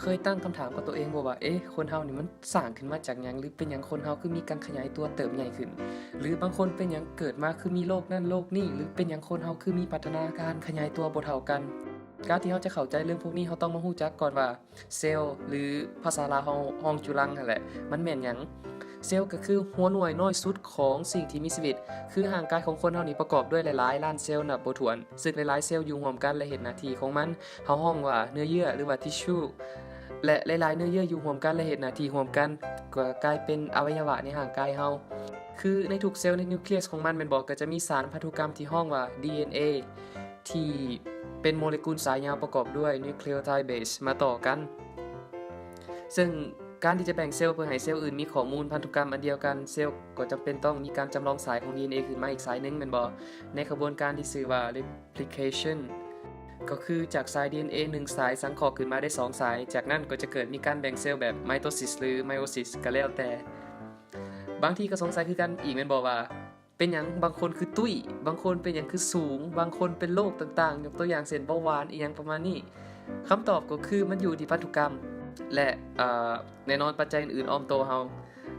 เคยตั้งคำถามกับตัวเองบ่ว่าคนเฮานี่มันสร้างขึ้นมาจากหยังหรือเป็นหยังคนเฮาคือมีการขยายตัวเติบใหญ่ขึ้นหรือบางคนเป็นหยังเกิดมาคือมีโรคนั้นโรคนี้หรือเป็นหยังคนเฮาคือมีพัฒนาการขยายตัวบ่เท่ากันการที่เฮาจะเข้าใจเรื่องพวกนี้เฮาต้องมารู้จักก่อนว่าเซลล์หรือภาษาลาวเฮาฮ้องจุลังนั่นแหละมันแม่นหยังเซลล์ก็คือหัวหน่วยน้อยสุดของสิ่งที่มีชีวิตคือร่างกายของคนเฮานี่ประกอบด้วยหลายๆล้านเซลล์นับบ่ถ้วนซึ่งหลายๆเซลล์อยู่ร่วมกันและเฮ็ดหน้าที่ของมันเฮาฮ้องว่าเนื้อเยื่อหรือว่าทิชชูและหลายๆเนื้อเยื่ออยู่ร่วมกันและเฮ็ดหน้าที่ร่วมกันก็กลายเป็นอวัยวะในร่างกายเฮาคือในทุกเซลล์ในนิวเคลียสของมันแม่นบ่ก็จะมีสารพันธุกรรมที่ฮ้องว่า DNA ที่เป็นโมเลกุลสายยาวประกอบด้วยนิวเคลีโอไทด์เบสมาต่อกันซึ่งการที่จะแบ่งเซลล์เพื่อให้เซลล์อื่นมีข้อมูลพันธุกรรมอันเดียวกันเซลล์ก็จำเป็นต้องมีการจำลองสายของ DNA ขึ้นมาอีกสายหนึ่งแม่นบ่ในกระบวนการที่ชื่อว่า replication ก็คือจากสาย DNA 1สายสังเคราะห์ขึ้นมาได้2สายจากนั้นก็จะเกิดมีการแบ่งเซลล์แบบ mitosis หรือ meiosis ก็แล้วแต่บางทีก็สงสัยคือกันอีกแม่นบ่ว่าเป็นหยังบางคนคือตุ้ยบางคนเป็นหยังคือสูงบางคนเป็นโรคต่างๆยกตัวอย่างเช่นเบาหวานอีหยังประมาณนี้คำตอบก็คือมันอยู่ที่พันธุกรรมและแน่นอนปัจจัยอื่นๆอ้อมโตเฮา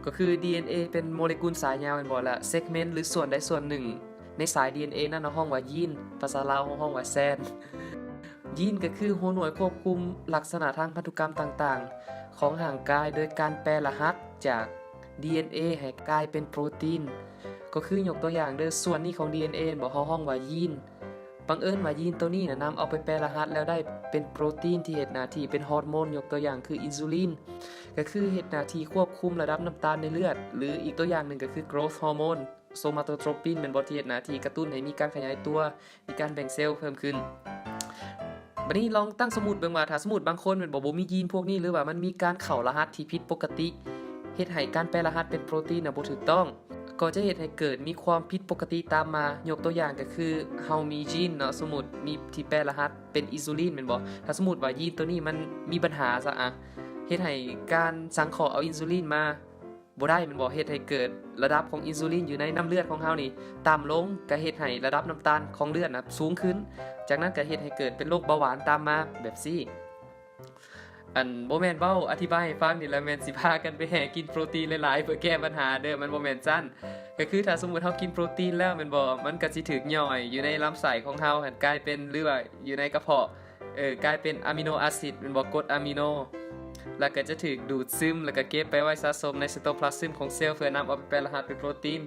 ก็คือ DNA เป็นโมเลกุลสายยาวแม่นบ่ล่ะเซกเมนต์หรือส่วนใดส่วนหนึ่งในสาย DNA นั้นเราฮ้องว่ายีนภาษาลาวฮ้องว่าแซนยีนก็คือหัวหน่วยควบคุมลักษณะทางพันธุกรรมต่างๆของร่างกายโดยการแปลรหัสจาก DNA ให้กลายเป็นโปรตีนก็คือยกตัวอย่างเด้อส่วนนี้ของ DNA บ่เฮาฮ้องว่ายีนบังเอิญว่ายีนตัวนี้น่ะนำเอาไปแปลรหัสแล้วได้เป็นโปรตีนที่เฮ็ดหน้าที่เป็นฮอร์โมนยกตัวอย่างคืออินซูลินก็คือเฮ็ดหน้าที่ควบคุมระดับน้ำตาลในเลือดหรืออีกตัวอย่างหนึ่งก็คือ growth hormone โซมาโตโทรปินเป็นบ่ที่เฮ็ดหน้าที่กระตุ้นให้มีการขยายตัวมีการแบ่งเซลล์เพิ่มขึ้นบัดนี้ลองตั้งสมมุติเบิ่งว่าถ้าสมมุติบางคนแม่นบ่มียีนพวกนี้หรือว่ามันมีการเข้ารหัสที่ผิดปกติเฮ็ดให้การแปลรหัสเป็นโปรตีนน่ะบ่ถูกต้องก็จะเฮ็ดให้เกิดมีความผิดปกติตามมายกตัวอย่างก็คือเฮามียีนเนาะสมมุติมีที่แปลรหัสเป็นอินซูลินแม่นบ่ถ้าสมมุติว่ายีนตัวนี้มันมีปัญหาซะเฮ็ดให้การสังเคราะห์เอาอินซูลินมาบ่ได้แม่นบ่เฮ็ดให้เกิดระดับของอินซูลินอยู่ในน้ำเลือดของเฮานี่ต่ำลงก็เฮ็ดให้ระดับน้ำตาลของเลือดน่ะสูงขึ้นจากนั้นก็เฮ็ดให้เกิดเป็นโรคเบาหวานตามมาแบบซี่บ่แม่นเว้าอธิบายให้ฟังนี่แหละแม่นสิพากันไปแห่กินโปรตีนหลายๆเพื่อแก้ปัญหาเด้อมันบ่แม่นซั่นก็คือถ้าสมมุติเฮากินโปรตีนแล้วแม่นบ่มันก็สิถูกย่อยอยู่ในลำไส้ของเฮาหั่นกลายเป็นหรือว่าอยู่ในกระเพาะกลายเป็นอะมิโนแอซิดแม่นบ่กรดอะมิโนแล้วก็จะถูกดูดซึมแล้วก็เก็บไปไว้สะสมในไซโตพลาซึมของเซลล์เพื่อนำเอาไปแปลรหัสเป็นโปรตีน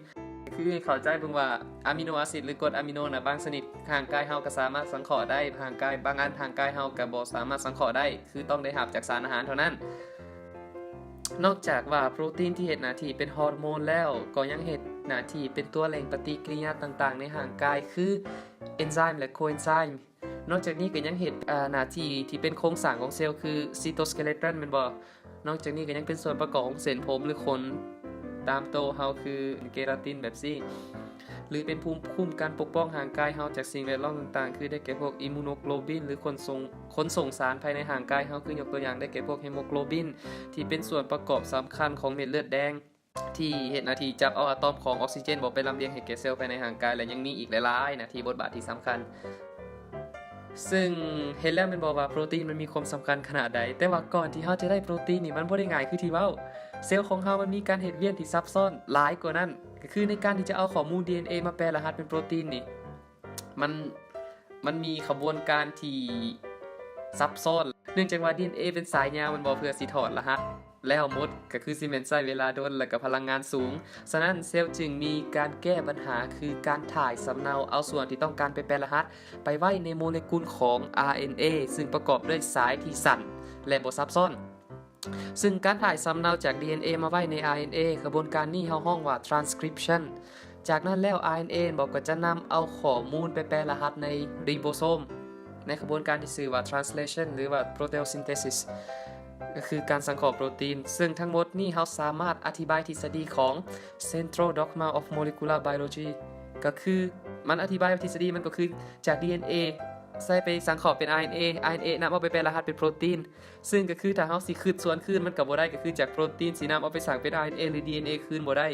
คือให้เข้าใจเบิ่งว่าอะมิโนแอซิดหรือกรดอะมิโนน่ะบางชนิดร่างกายเฮาก็สามารถสังเคราะห์ได้ร่างกายบางอันร่างกายเฮาก็บ่สามารถสังเคราะห์ได้คือต้องได้รับจากสารอาหารเท่านั้นนอกจากว่าโปรตีนที่เฮ็ดหน้าที่เป็นฮอร์โมนแล้วก็ยังเฮ็ดหน้าที่เป็นตัวเร่งปฏิกิริยาต่างๆในร่างกายคือเอนไซม์และโคเอนไซม์นอกจากนี้ก็ยังเฮ็ดหน้าที่ที่เป็นโครงสร้างของเซลล์คือไซโตสเคเลตันแม่นบ่นอกจากนี้ก็ยังเป็นส่วนประกอบของเส้นผมหรือขนตามโตเฮาคือเกราตินแบบซี่หรือเป็นภูมิคุ้มกันปกป้องร่างกายเฮาจากสิ่งแวดล้อมต่างๆคือได้แก่พวกอิมมูโนโกลบินหรือขนส่งสารภายในร่างกายเฮาคือยกตัวอย่างได้แก่พวกเฮโมโกลบินที่เป็นส่วนประกอบสำคัญของเม็ดเลือดแดงที่เฮ็ดหน้าที่จับเอาอะตอมของออกซิเจนบ่ไปลำเลียงให้แก่เซลล์ภายในร่างกายและยังมีอีกหลายๆหน้าที่บทบาทที่สำคัญซึ่งเห็นแล้วแม่นบ่ว่าโปรตีนมันมีความสำคัญขนาดใดแต่ว่าก่อนที่เฮาจะได้โปรตีนนี่มันบ่ได้ง่ายคือที่เว้าเซลล์ของเฮามันมีการเฮ็ดเวียนที่ซับซ้อนหลายกว่านั้นก็คือในการที่จะเอาข้อมูล DNA มาแปลรหัสเป็นโปรตีนนี่มันมีขบวนการที่ซับซ้อนเนื่องจากว่า DNA เป็นสายยาวมันบ่เพื่อสิถอดรหัสแล้วหมดก็คือสิแม่นใช้เวลาโดนและก็พลังงานสูงฉะนั้นเซลล์จึงมีการแก้ปัญหาคือการถ่ายสำเนาเอาส่วนที่ต้องการไปแปลรหัสไปไว้ในโมเลกุลของ RNA ซึ่งประกอบด้วยสายที่สั้นและบ่ซับซ้อนซึ่งการถ่ายสำเนาจาก DNA มาไว้ใน RNA กระบวนการนี้เฮาฮ้องว่า transcription จากนั้นแล้ว RNA บอกก็จะนำเอาข้อมูลไปแปลรหัสในริโบโซมในกระบวนการที่ชื่อว่า translation หรือว่า proteosynthesis ก็คือการสังเคราะห์โปรตีนซึ่งทั้งหมดนี้เราสามารถอธิบายทฤษฎีของ Central Dogma of Molecular Biology ก็คือมันอธิบายทฤษฎีมันก็คือจาก DNA ใส่ไปสังเคราะห์เป็น RNA นำเอาไปแปลรหัสเป็นโปรตีนซึ่งก็คือถ้าเฮาสิคืนส่วนคืนมันก็บ่ได้ก็คือจากโปรตีนสินำเอาไปสร้างเป็น RNA หรือ DNA คืนบ่ได้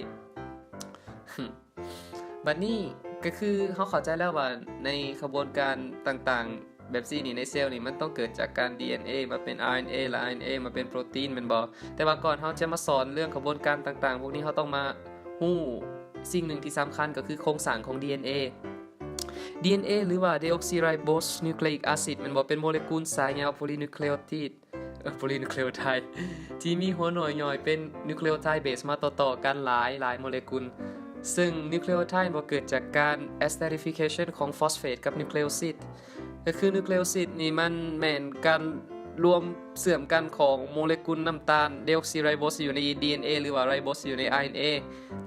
บัดนี้ก็คือเฮาเข้าใจแล้วว่าในกระบวนการต่างๆ แบบซี่นี่ในเซลล์นี่มันต้องเกิดจากการ DNA มาเป็น RNA และ RNA มาเป็นโปรตีนแม่นบ่แต่ว่าก่อนเฮาจะมาสอนเรื่องกระบวนการต่างๆพวกนี้เฮาต้องมาฮู้สิ่งหนึ่งที่สำคัญก็คือโครงสร้างของ DNA หรือว่า deoxyribose nucleic acid มันบอกเป็นโมเลกุลสายยาวโพลีนิวคลีโอไทด์ที่มีหัวหน่วยย่อยเป็นนิวคลีโอไทด์เบสมาต่อๆกันหลายโมเลกุลซึ่งนิวคลีโอไทด์เกิดจากการ esterification ของฟอสเฟตกับนิวคลีโอซิดก็คือนิวคลีโอซิดนี่มันแม่นการรวมเสื่อมกันของโมเลกุลน้ำตาลเดออกซิไรโบสอยู่ใน DNA หรือว่าไรโบสอยู่ใน RNA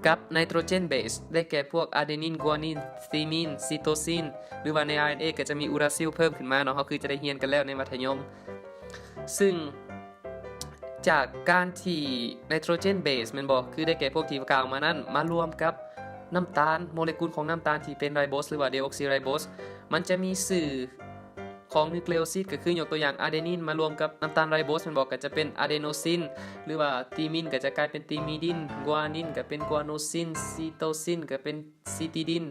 กับไนโตรเจนเบสได้แก่พวกอะเดนินกวานินซีมีนซิโตซินหรือว่าใน RNA ก็จะมีอูราซิลเพิ่มขึ้นมาเนาะเขาคือจะได้เรียนกันแล้วในมัธยมซึ่งจากการที่ไนโตรเจนเบสมันบอกคือได้แก่พวกที่กล่าวมานั้นมารวมกับน้ำตาลโมเลกุลของน้ำตาลที่เป็นไรโบสหรือว่าเดออกซิไรโบสมันจะมีสื่อของนิวเคลีโอซิดก็คือยกตัวอย่างอะเดนินมารวมกับน้ำตาลไรโบสมันบอกก็จะเป็นอะเดโนซินหรือว่าธีมินก็จะกลายเป็นธีมิดินกวานินก็เป็นกวาโนซินซิโตซินก็เป็นซิติดิน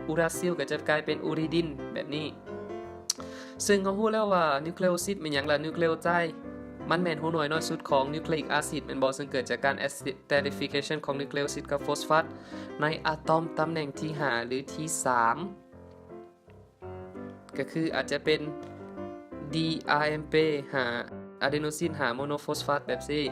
อูราซิลก็จะกลายเป็นอูริดินแบบนี้ซึ่งเขาพูดแล้วว่านิวเคลีโอซิดเป็นอย่างละนิวเคลีโอไทด์มันแม่นหัวหน่วยน้อยสุดของนิวคลีอิกแอซิดเป็นบอกซึ่งเกิดจากการ esterification ของนิวเคลีโอซิดกับฟอสฟาตในอะตอมตำแหน่งที่5หรือที่3ก็คืออาจจะเป็น DRMP หาอะเดโนซินหาโมโนฟอสฟาตแบบนี้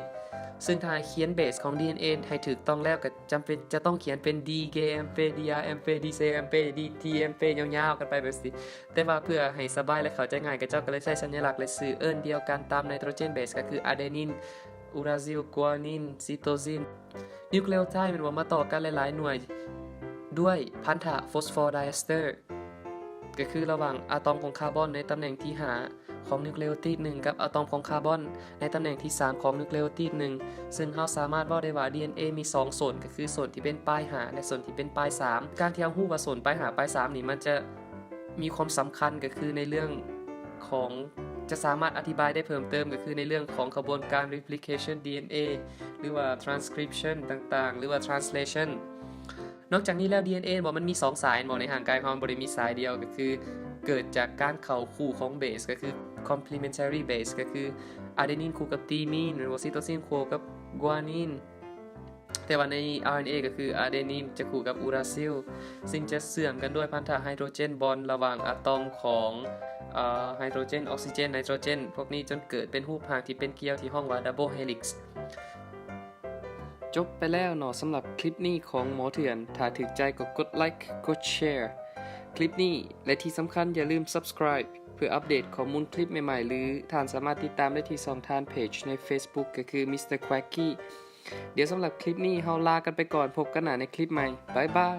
ซึ่งถ้าเขียนเบสของ DNA ให้ถูกต้องแล้วก็จำเป็นจะต้องเขียนเป็น DKMP DRMP DCMP DTMP ยาวๆกันไปแบบนี้แต่ว่าเพื่อให้สบายและเข้าใจง่ายก็เจ้าก็เลยใช้สัญลักษณ์และสื่อเอิ้นเดียวกันตามไนโตรเจนเบสก็คืออะเดนินอูราซิลกวานินซิโตซินนิวเคลีโอไทด์มันว่ามาต่อกันหลายๆหน่วยด้วยพันธะฟอสฟอร์ไดเอสเตอร์ก็คือระหว่างอะตอมของคาร์บอนในตำแหน่งที่5ของนิวเคลีโอติด1กับอะตอมของคาร์บอนในตำแหน่งที่3ของนิวเคลีโอติด1ซึ่งเราสามารถบอกได้ว่า DNA มี2ส่วนก็คือส่วนที่เป็นปลาย5และส่วนที่เป็นปลาย3การที่เราฮู้ว่าส่วนปลาย5ปลาย3นี่มันจะมีความสำคัญก็คือในเรื่องของจะสามารถอธิบายได้เพิ่มเติมก็คือในเรื่องของกระบวนการ replication DNA หรือว่า transcription ต่างๆหรือว่า translation นอกจากนี้แล้ว DNA บอกมันมี2สายบอกในห่างกายความบ่ได้มีสายเดียวก็คือเกิดจากการเข้าคู่ของเบสก็คือ complementary base ก็คืออะเดนินคู่กับธีมีนหรือว่าซิโตซินคู่กับกวานินแต่ว่าใน RNA ก็คืออะเดนินจะคู่กับอูราซิลซึ่งจะเสื่อมกันด้วยพันธะไฮโดรเจนบอนด์ระหว่างอะตอมของไฮโดรเจนออกซิเจนไนโตรเจนพวกนี้จนเกิดเป็นรูปร่างที่เป็นเกลียวที่ห้องว่าดับเบิลเฮลิกซ์จบไปแล้วเนาะสำหรับคลิปนี้ของหมอเถื่อนถ้าถูกใจก็กดไลค์กดแชร์คลิปนี้และที่สำคัญอย่าลืม subscribe เพื่ออัปเดตข้อมูลคลิปใหม่ๆหรือท่านสามารถติดตามได้ที่2ทางเพจใน Facebook ก็คือ Mr. Quacky เดี๋ยวสำหรับคลิปนี้เฮาลากันไปก่อนพบกันใหม่ในคลิปใหม่บ๊ายบาย